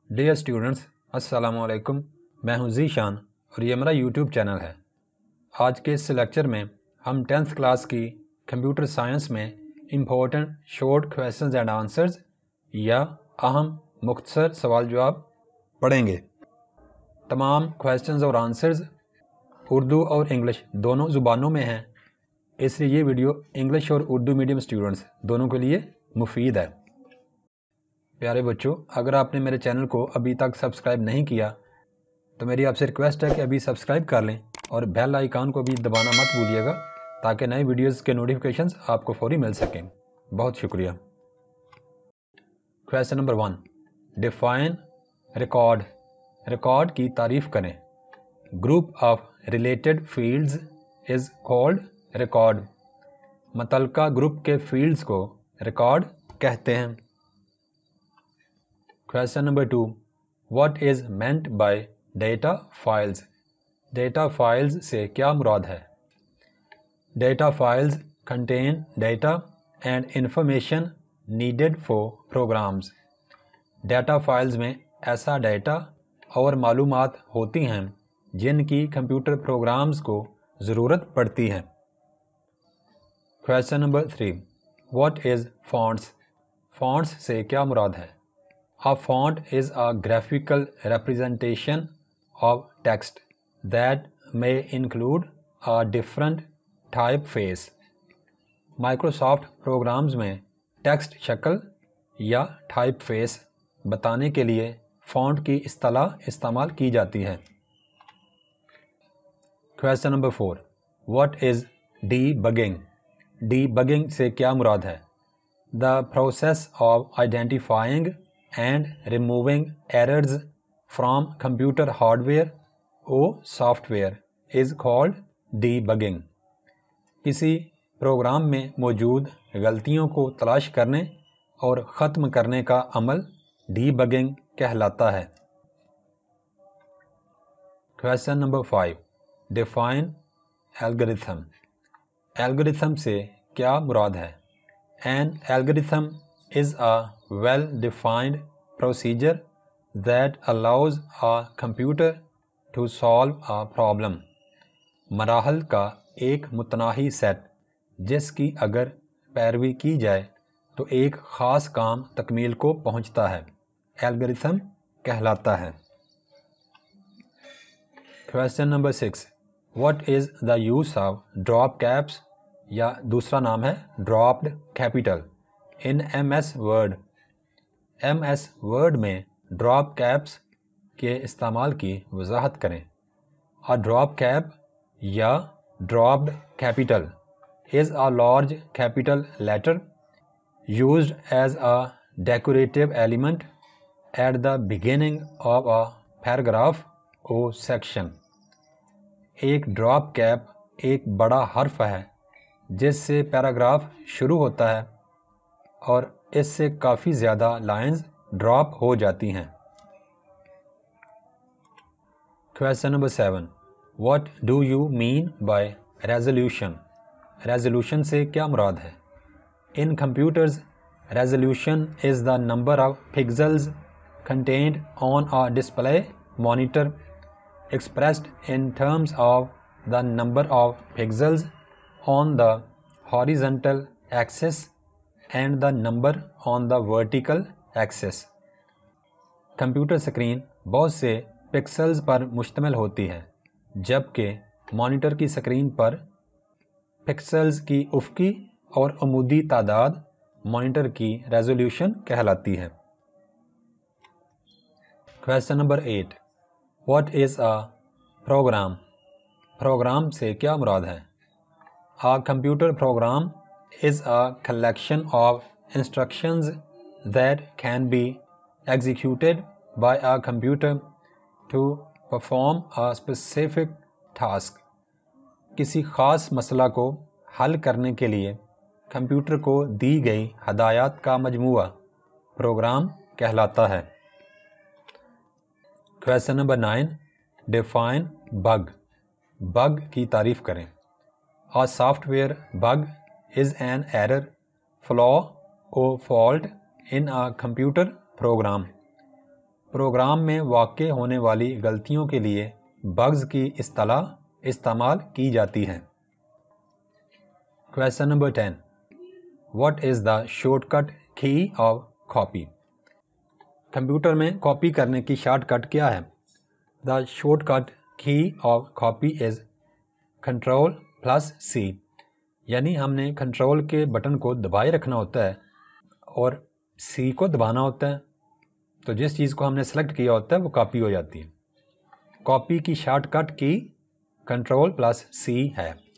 Dear students, السلام علیکم۔ میں ہوں ذیشان اور یہ میرا یوٹیوب چینل ہے۔ آج کے اس لیکچر میں ہم 10th کلاس کی کمپیوٹر سائنس میں important short questions and answers یا اہم مختصر سوال جواب پڑھیں گے۔ تمام کویسچنز اور آنسرز اردو اور انگلش دونوں زبانوں میں ہیں، اس لیے یہ ویڈیو انگلش اور اردو میڈیم اسٹوڈنٹس دونوں کے لیے مفید ہے۔ پیارے بچوں، اگر آپ نے میرے چینل کو ابھی تک سبسکرائب نہیں کیا تو میری آپ سے ریکویسٹ ہے کہ ابھی سبسکرائب کر لیں اور بیل آئیکن کو بھی دبانا مت بھولیے گا تاکہ نئے ویڈیوز کے نوٹیفیکیشنز آپ کو فوری مل سکیں۔ بہت شکریہ۔ Question number 1، define record. Record کی تعریف کریں۔ Group of related fields is called record. متعلقہ گروپ کے فیلڈز کو ریکارڈ کہتے ہیں۔ Question number 2. What is meant by data files? Data files سے کیا مراد ہے؟ Data files contain data and information needed for programs. Data files میں ایسا ڈیٹا اور معلومات ہوتی ہیں جن کی کمپیوٹر پروگرامز کو ضرورت پڑتی ہے۔ Question number 3. What is fonts? Fonts سے کیا مراد ہے؟ A font is a graphical representation of text that may include a different typeface. Microsoft programs میں ٹیکسٹ شکل یا ٹائپ فیس بتانے کے لیے فونٹ کی اصطلاح استعمال کی جاتی ہے۔ Question number 4. What is debugging? Debugging سے کیا مراد ہے؟ The process of identifying and removing errors from computer hardware or software is called debugging. کسی پروگرام میں موجود غلطیوں کو تلاش کرنے اور ختم کرنے کا عمل ڈیبگنگ کہلاتا ہے۔ Question number 5. Define algorithm. Algorithm سے کیا مراد ہے؟ An algorithm is a well-defined procedure that allows a computer to solve a problem. مراحل کا ایک متناہی سیٹ جس کی اگر پیروی کی جائے تو ایک خاص کام تکمیل کو پہنچتا ہے، الگورتھم کہلاتا ہے۔ Question number 6. What is the use of drop caps یا دوسرا نام ہے dropped capital in MS Word؟ MS Word میں ڈراپ کیپس کے استعمال کی وضاحت کریں۔ A drop cap یا dropped capital is a large capital letter used as a decorative element at the beginning of a paragraph or section. ایک drop cap ایک بڑا حرف ہے جس سے پیراگراف شروع ہوتا ہے اور اس سے کافی زیادہ لائنز ڈراپ ہو جاتی ہیں۔ Question number 7. What do you mean by resolution? Resolution سے کیا مراد ہے؟ In computers, resolution is the number of pixels contained on a display monitor expressed in terms of the number of pixels on the horizontal axis and the number on the vertical axis. Computer screen بہت سے pixels پر مشتمل ہوتی ہے جبکہ monitor کی screen پر pixels کی افقی اور عمودی تعداد مانیٹر کی ریزولوشن کہلاتی ہے۔ Question number 8. What is a program? Program سے کیا مراد ہے؟ A computer program is a collection of instructions that can be executed by a computer to perform a specific task. کسی خاص مسئلہ کو حل کرنے کے لیے کمپیوٹر کو دی گئی ہدایات کا مجموعہ پروگرام کہلاتا ہے۔ Question number 9. Define bug. Big کی تعریف کریں۔ A software bug is an error, flaw or fault in a computer program. Program میں واقع ہونے والی غلطیوں کے لیے بگز کی اصطلاح استعمال کی جاتی ہے۔ Question number 10. What is the shortcut key of copy? Computer میں کاپی کرنے کی شارٹ کٹ کیا ہے؟ The shortcut key of copy is Ctrl+C. یعنی ہم نے کنٹرول کے بٹن کو دبائے رکھنا ہوتا ہے اور سی کو دبانا ہوتا ہے، تو جس چیز کو ہم نے سلیکٹ کیا ہوتا ہے وہ کاپی ہو جاتی ہے۔ کاپی کی شارٹ کٹ کی Ctrl+C ہے۔